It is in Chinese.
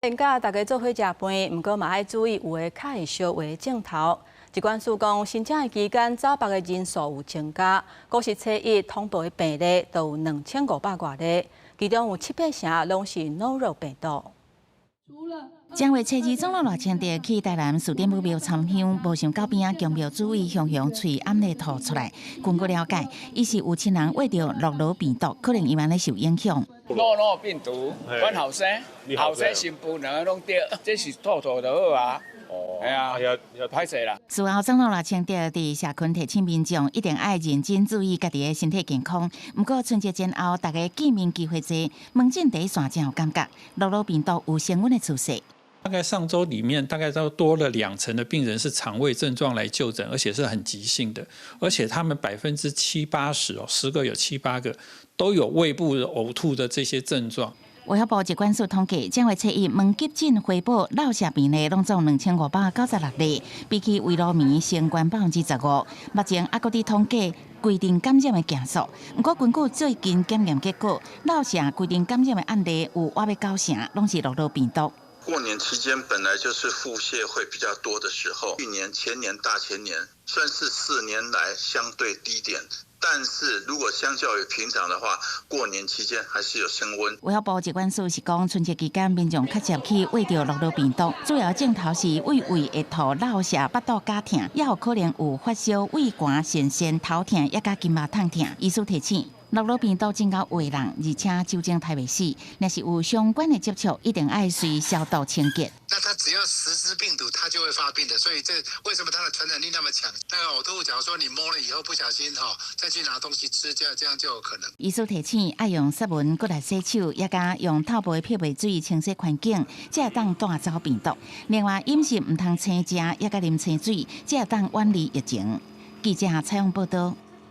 人甲大家做伙食饭，毋过嘛爱注意有诶较会烧有诶镜头。疾管署讲，申请诶期间早八诶人数有增加，果实测一通报诶病例都有2500多例，其中有7%成拢是脑肉病毒。正月初二总路热清地去台南四点母庙参香，无想到边仔供庙主位雄喙暗咧吐出来。根据了解，伊是有亲人喂着诺罗病毒，可能伊嘛咧受影响。诺罗病毒，阮后生新妇两个拢得，这是吐就好啊。哦，系啊，歹势啦。事后总路热清地伫社群提醒民众一定爱认真注意家己的身体健康。不过春节前后，大家见面机会多，门诊第一线真有感觉，诺罗病毒有升温的趋势。大概上周里面，大概都多了20%的病人是肠胃症状来就诊，而且是很急性的，而且他们70%-80%10个有7、8个都有胃部呕吐的这些症状。卫福部疾管署统计，正月初一门急诊回报落下病例拢总2596例，比起胃痨糜升关15%。目前还搁伫统计规定感染的件数，不过根据最近检验结果，落下规定感染的案例有8%，拢是诺罗病毒。过年期间本来就是腹泻会比较多的时候，去年、前年、大前年算是4年来相对低点。但是如果相较于平常的话，过年期间还是有升温。卫福部疾管署是讲，春节期间民众确实去喂着诺罗病毒，主要镜头是胃会吐、落瀉、腹肚加痛，也有可能有发烧、胃寒、眩眩、头痛，也甲筋肉痛痛。医师提醒，诺罗病毒真够危人，而且酒精太袂死。若是有相关的接触，一定爱随消毒清洁。那它只要实施病毒，它就会发病的，所以这为什么它的传染力那么强？那个呕吐，假如说你摸了以后不小心再去拿东西吃，这样就有可能。医师提醒，爱用湿文过来洗手，也加用透杯漂白水清洗环境，才会当带走病毒。另外，饮食唔通青食，也加啉清水，才会当远离疫情。记者采访报道。